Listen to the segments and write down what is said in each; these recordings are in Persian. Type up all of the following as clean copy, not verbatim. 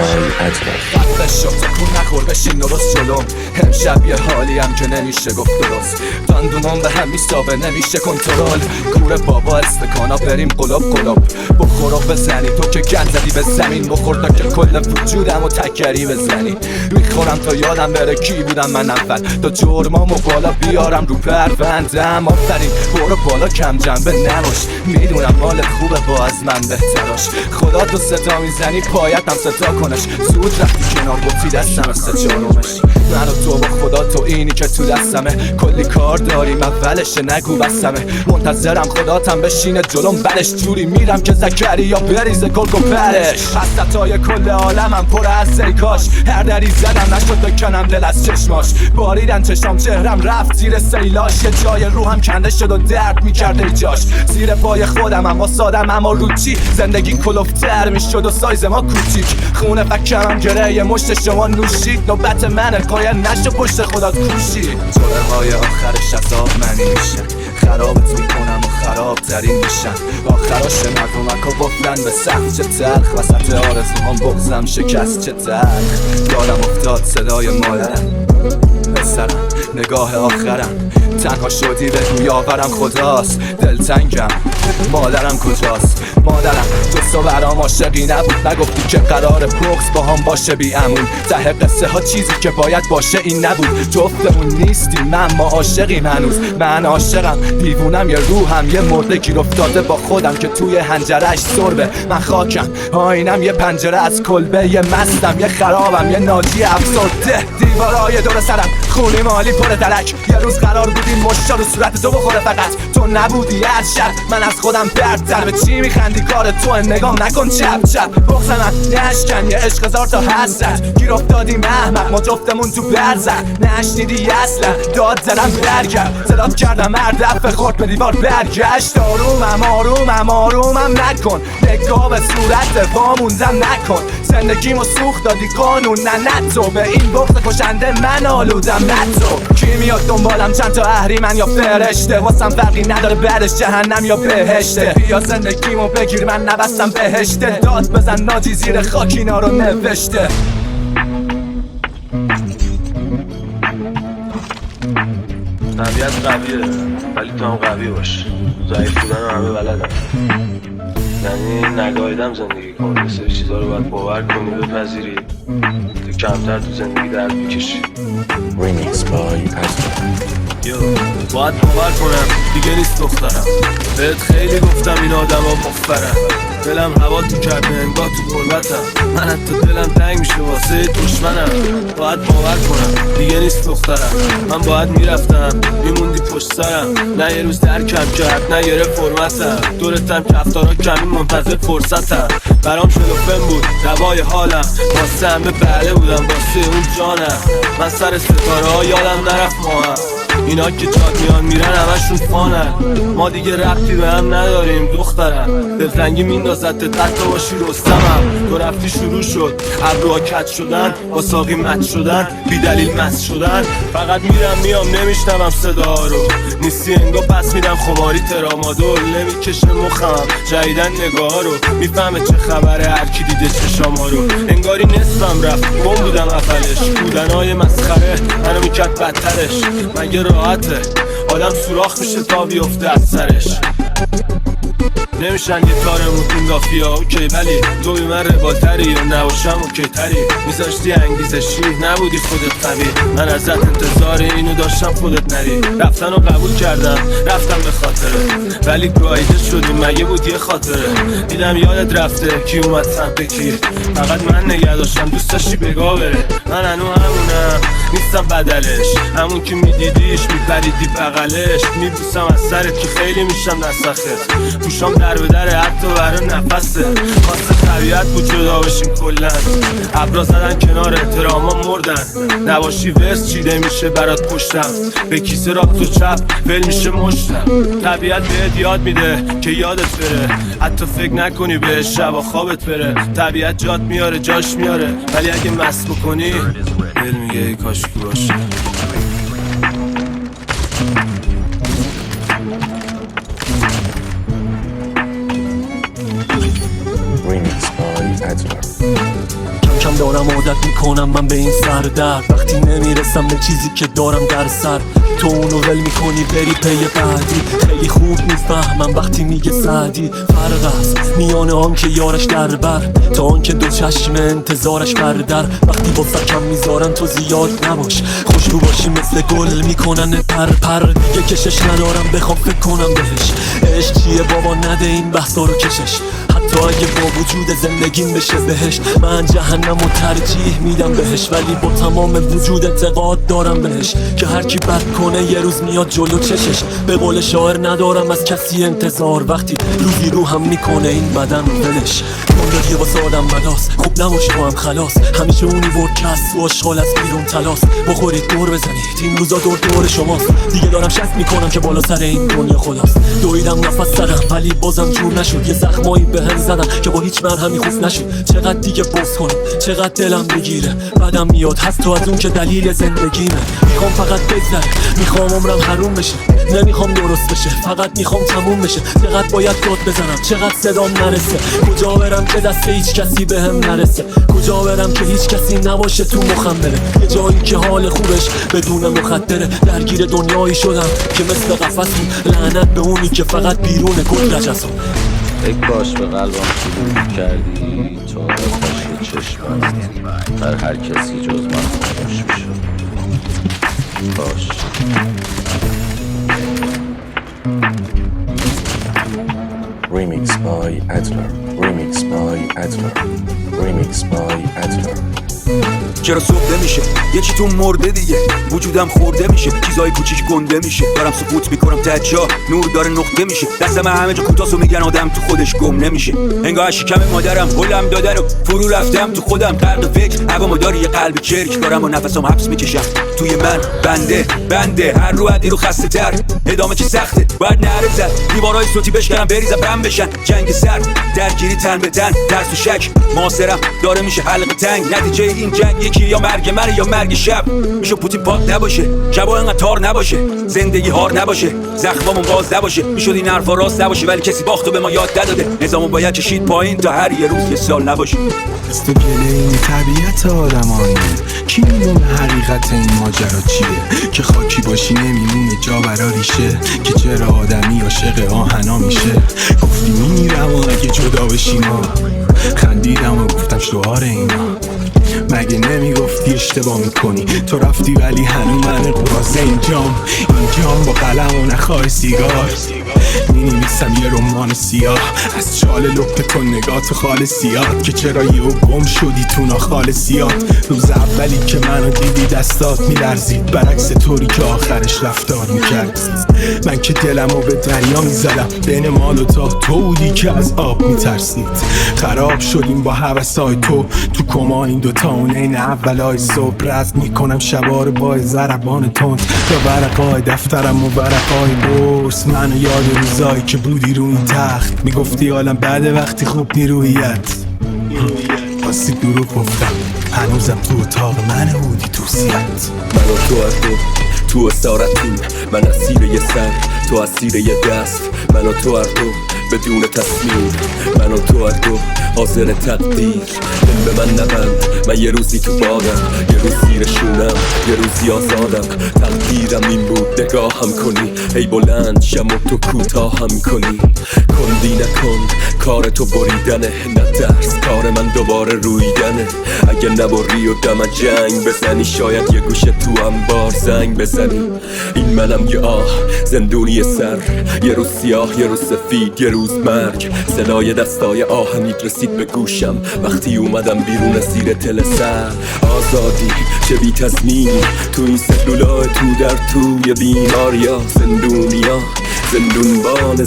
خفه شد تکون نخور بشین درست جلوم. امشب یه حالی هم که نمیشه گفت درست. دندونام به هم میسابه نمیشه کنترل. گور بابا استکانا بریم قلوب بخور و بزنی تو که گند زدی به زمین. بخور تا که کل وجودم و تکری بزنی. میخورم تا یادم بره کی بودم من اول. تا جرمامو بالا بیارم رو پروندم. آفرین برو بالا کم جنبه نباش. میدونم مال خوبه با از من بهتراش. خدا تو صدا میزنی پایتم صدا کنش. زود رفتی کنار گفتی دستم سه چهارمش. من و تو با خدا تو اینی که تو دستمه. کلی کار داریم اولش نگو بسمه. منتظرم خداتم بشینه جلوم بلش. جوری میرم که زکریا بریزه گرگ و پرش. حسرتای کل عالمم پر از زیکاش. هر دری زدم نشد بکنم دل از چشماش. باریدن چشام چهرم رفت زیر سیلاش. یه جای روحم کنده شد و درد میکرده جاش. زیر پای خودم اما سادم اما رو چی. زندگی کلوفتر میشد و سایز ما کوچیک. خونه فکرم گره مشت شما نوشید. نوبت منه قایر نشو پشت خودت کوشید. جوره های آخرش عذاب منی میشه. خرابت میکنم و خراب ترین میشن. آخراش مردمک و گفتن به سخت چه تلخ. وسط آرزوهام بغزم شکست چه تلخ. یادم افتاد صدای مادرم پسرم نگاه آخرم. تنها شدی بگو یاورم خداست. دلتنگم مادرم کجاست. مادرم جستو برام عاشقی نبود. نگفتی که قرار بغض با هم باشه بی امون. ته قصه ها چیزی که باید باشه این نبود. جفتمون نیستیم من ما عاشقیم هنوز. من عاشقم دیوونم یه روحم یه مرده گیر افتاده با خودم که توی هنجرش سربه. من خاکم آینم یه پنجره از کلبه. یه مستم یه خرابم یه ناجی افسرده. دیوارای دور سرم خونی مالی پر درک. یه روز قرار بود این مشتا رو صورت تو بخوره فقط تو نبودی هر شب. من از خودم برتر به چی میخندی کار تو نگام نکن چپ چپ. بغض من نشکن یه عشق هزار تا حسرت. گیر افتادیم احمق ما جفتمون تو برزخ. نشنیدی اصلا داد زدم برگرد. صدات کردم هر دفعه خورد به دیوار برگشت. آرومم نکن. نگاه به صورت واموندم نکن. زندگیمو سوخت دادی قانون نه تو. به این بغض کشنده من آلودم نه تو. کی میاد دنبالم چند تا اهریمن یا فرشته. واسم فرقی نداره بعدش جهنم یا بهشته. بیا زندگیمو بگیر من نبستم بهشته. داد بزن ناجی زیر خاک اینا رو نوشته. طبیعت قویه ولی تو هم قوی باش. ضعیف بودن همه بلدم. یعنی نگاهیدم زندگی کن. یه سری چیزا رو باید باور کنی بپذیری تا کمتر تو زندگی درد بکشی. باید باور کنم دیگه نیست دخترم. بهت خیلی گفتم این آدم ها مفرن. دلم هوا تو کرده انگاه تو غربتم. من حتی دلم تنگ میشه واسه دشمنم. باید باور کنم دیگه نیست دخترم. من باید میرفتم میموندی پشت سرم. نه یه روز درکم کرد نه یه فرمتم. دورتم کفتارا کمی منتظر فرصتم. برام شلوفن بود دوای حالم. واسه همه بله بودم واسه اون جانم. من سر ستاره ها یادم نرفت ماهم. اینا که جاد میان میرن همشون فانن. ما دیگه ربطی به هم نداریم دخترم. دلتنگی میندازد حتی باشی رستمم. تو رفتی شروع شد ابروها کج شدن. با ساقی مت شدن بی دلیل مست شدن. فقط میرم میام نمیشنوم صدا رو. نیستی انگا پس میدم خماری ترامادول. نمیکشه مخم جدیدن نگاه رو. میفهمه چه خبره هرکی دیده چشاما رو. انگاری نصفم رفت گم بودم اولش. بودنهای مسخره منو میکرد بدترش. مگه راحته آدم سوراخ میشه تا بیفته از سرش. نمیشن یه تارمون اندافی ها اوکی. ولی تو بی من روالتری یا نباشم اوکی تری. میذاشتی انگیزشی نبودی خودت قوی. من ازت انتظار اینو داشتم خودت نری. رفتن رو قبول کردم رفتم به خاطره. ولی گایده شدیم مگه بود یه خاطره. دیدم یادت رفته کی اومد سمت کی. فقط من نگه داشتم دوست داشتی بگاه بره. من هنو همونم نیستم بدلش. همون که میدیدیش میپریدی بغلش. میبوسم از سرت که خیلی میشم نسخت. پوشام در به در حتی برای نفسه. خواست طبیعت بود جدا بشیم کلن. ابرا زدن کنار احتراما مردن. نباشی ورس چیده میشه برات پشتم. به کیسه راست و چپ ول میشه مشتم. طبیعت بهت یاد میده که یادت بره. حتی فکر نکنی به شب خوابت بره. طبیعت جات میاره جاش میاره. ولی اگه مست بکنی دل میگه ای کاش که باشه. کم عادت میکنم من به این سردرد، وقتی نمیرسم به چیزی که دارم در سر، تو اونو ول میکنی بری پی بعدی. خیلی خوب میفهمم وقتی میگه سعدی، فرق است میان آن که یارش در بر تا آن که دو چشم انتظارش بردر. وقتی با کم میذارن تو زیاد نباش، خوشرو باشی مثل گل میکنن پر دیگه کشش ندارم بخوام فکر کنم بهش. عشق چیه بابا نده این بحثا رو کشش، حتی اگه با وجود زندگیم بشه بهش. من جهنم و ترجیح میدم بهش، ولی با تمام وجود اعتقاد دارم بهش که هر کی بد کنه یه روز میاد جلو چشش. به قول شاعر ندارم از کسی انتظار، وقتی روزی رو هم میکنه این بدن ولش. زندگی واسه آدم بلاس، خوب نباش تو هم خلاص، همیشه اونی ورکست و اشغال از بیرون تلاس. بخورید دور بزنید این روزا دور شماست، دیگه دارم شک میکنم که بالا سر این دنیا خداست. دویدم نفس زدم ولی بازم جور نشد، یه زخمایی بهم زدم که با هیچ مرهمی خوب نشد. چقدر دیگه بوس کنم، چقدر دلم بگیره، بعدم میاد هست تو از اون که دلیل زندگیمه. میخوام فقط بگذره، میخوام عمرم حروم بشه، نمیخوام درست بشه، فقط میخوام تموم بشه. چقدر باید داد بزنم، چقدر صدام نرسه، کجا برم که دست هیچ کسی بهم نرسه، کجا برم که هیچ کسی نباشه تو مخم بره. یه جایی که حال خوبش بدون مخدره، درگیر دنیایی شدم که مثل قفس بود. لعنت به اونی که فقط بیرون گل رجسم. یک باش به قلبم شروع کردی، تو آتش چشمت در هر کسی جز من خاموش میشه. باش Remix by Adler. Remix by Adler. Remix by Adler. چرا صبح نمیشه یکی تو مرده دیگه، وجودم خورده میشه، چیزای کوچیک گنده میشه، دارم سکوت میکنم تجا نور داره نقطه میشه، دستم همه جا کوتاهو میگن آدم تو خودش گم نمیشه. انگار شکم مادرم هلم داده رو فرو رفتم تو خودم، غرق فکر هوامو داری یه قلب چرک دارم و نفسم حبس میکشم توی من. بنده هر رو عدی رو خسته تر، ادامه که سخته باید نره زد، دیوارای صوتی بشکنم بریزم بم بشن، جنگ سر درگیری تن به تن، ترس و شک محاصرم داره میشه حلقه تنگ. نتیجه این جنگ یکی یا مرگ منه یا مرگ شب، میشه پوتین پاک نباشه، شبا انقدر تار نباشه، زندگی هار نباشه، زخمامون باز نباشه، میشد این حرفا راست نباشه، ولی کسی باختو به ما یاد نداده، نظامو باید کشید پایین تا هر یه روز یه سال نباشه. از تو گله این طبیعت آدمانی، کی میدونه حقیقت این ماجرا چیه؟ که خاکی باشی نمیمونه جا برا ریشه، که چرا آدمی عاشق آهنا میشه. گفتی میمیرم و اگه جدا بشیم، خندیدم و گفتم شعار اینا. مگه نمیگفتی اشتباه میکنی؟ تو رفتی ولی هنو من قراضه اینجام با قلم و نخواه سیگار مینویسم یه رمان سیاه از چال لپه کن نگاه تو خال سیاه، که چرا یهو گم شدی تو ناخال سیاه. روز اولی که منو دیدی دستات میلرزید، برعکس طوری که آخرش رفتار میکرد. من که دلمو به دریا میزدم، بین مال و تا تو بودی که از آب میترسید. خراب شدیم با هوسای تو کما این دوتا اونین اولای صبح. رد میکنم شبا رو با ضربان تند، یا ورقای دفترم و ورقای بورس. منو یاد روزایی که بودی رو این تخت، میگفتی حالم بعد وقتی خوب نیرویت. واسه دروغ گفتم هنوزم تو اتاق من بودی تو سیت. من و تو از تو اسارتیم، من اسیر یه سر تو اسیر یه دست، من و تو بدون تصمیم، من و تو حاضر تقدیر. دل به من نبند، من یه روزی تو بادم، یه روز زیر شونم، یه روزی آزادم. تقدیرم این بود نگاهم کنی، ای بلند شم و تو کوتاهم کنی. کندی نکن کار تو بریدنه، نه درس کار من دوباره رویدنه. اگه نبری و دم جنگ بزنی، شاید یه گوشه تو انبار زنگ بزنی. این منم یه زندونی سر، یه روز سیاه یه روز سفید، یه روز مرگ. صدای دستای آهنید رسید به گوشم وقتی اومدم بیرون زیر تل سر. آزادی چه بی تضمینی تو این سلولای تو در توی بیماریا. زندونیا زندونبان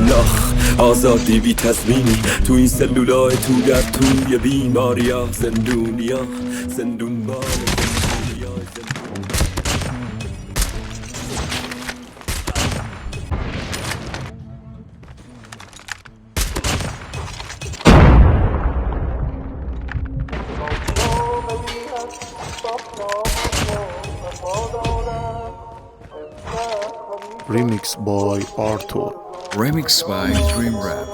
نخ. آزادی بی تضمینی تو این سلولای تو در توی بیماریا. زندونبان Remix by Arthur. Remix by Dream Rap.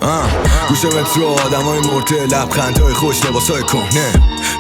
گوش مترو آدمای مرده لبخندهای خوش لباسای کهنه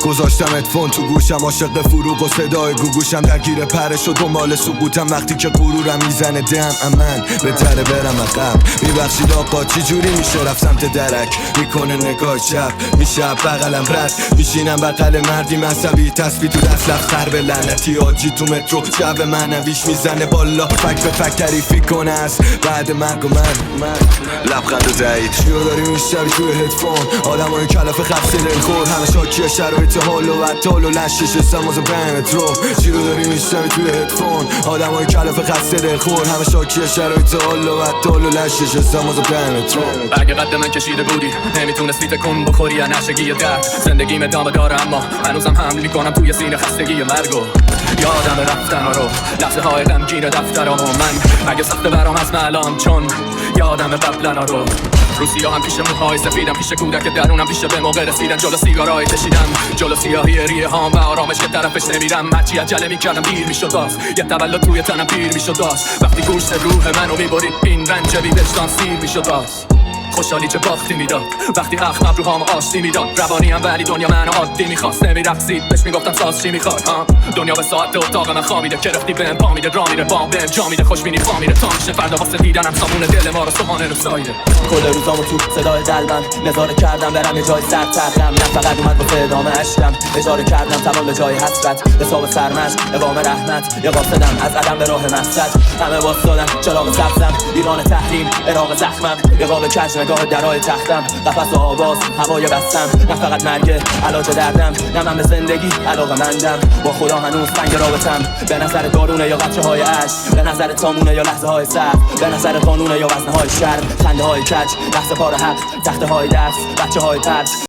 گذاشتم ادفون تو گوشم عاشق فروغ و صدای گوگوشم درگیر پرش و دنبال سقوطم وقتی که غرورم میزنه دم امن بهتره برم عقب میبخشید آقا چی جوری میشه رفت سمت درک میکنه نگاه چپ میشه بغلم رد میشینم بغل مردی مذهبی تسبیح تو دست لفظر به لعنتی آجی تو مترو شب منویش میزنه بالا فک به فک تعریفی کنه از بعد مرگ و من لبخند و زعید چیو داری میشتری توی هدفون آدمای کلافه خفصه دلخور همه شاکی شرایط حال و بدتال و لشش سماز مترو چیو داری میشتری توی هدفون آدمای کلافه خفصه دلخور همه شاکی شرایط حال و بدتال و لشش سماز مترو اگه قد من کشیده بودی نمیتونستی تکون بخوری یا نشگی درد زندگیم ادامه داره اما هنوزم حمل میکنم توی سینه خستگی مرگو یادم رفتن رو لحظه های غمگین دفترام و من اگه سخته برام از الان چون یادم قبلنا رو روسیا هم پیش موهای سفیدم پیش کودک درونم پیش به موقع رسیدن جلو سیگارای کشیدم جلو سیاهی ریه هام و آرامش که طرفش نمیرم هرچی عجله میکردم دیر میشد باز یه تولد توی تنم پیر میشد باز وقتی گوشت روح منو میبرید این رنج بی وجدان سیر میشد باز خوشحالی چه باختی میداد وقتی اخم ابروهام آشتی میداد روانی هم ولی دنیا منو عادی میخواست نمیرقصید بهش میگفتم ساز چی میخواد دنیا به ساعت اتاق من خوابیده که رفتی بهم پا میده را میره بام بهم جا میده خوشبینی فا میره تا میشه فردا واسه دیدنم سامون دل ما رو صبحانه رو سایده کل روزامو تو صدای قلبم نظاره کردم برم یه جای سرترم نه فقط اومد واسه ادامه عشقم اجاره کردم تمام به جای حسرت حساب سرمشق اقام رحمت یه قاصدم از عدم به راه مقصد همه واسدادن چراغ سبزم ایران تحریم عراق زخمم یه قاب کج نگاه درای تختم قفس و آواز هوای بستم نه فقط مرگ علاج دردم نه من به زندگی علاقه‌مندم با خدا هنوز سنگ رابطم به نظر دارونه یا قطره های اشک به نظر تامونه یا لحظه های سر به نظر قانونه یا وزنه های شرم خنده های کج لحظه پار حق تخته های درس بچه های پرت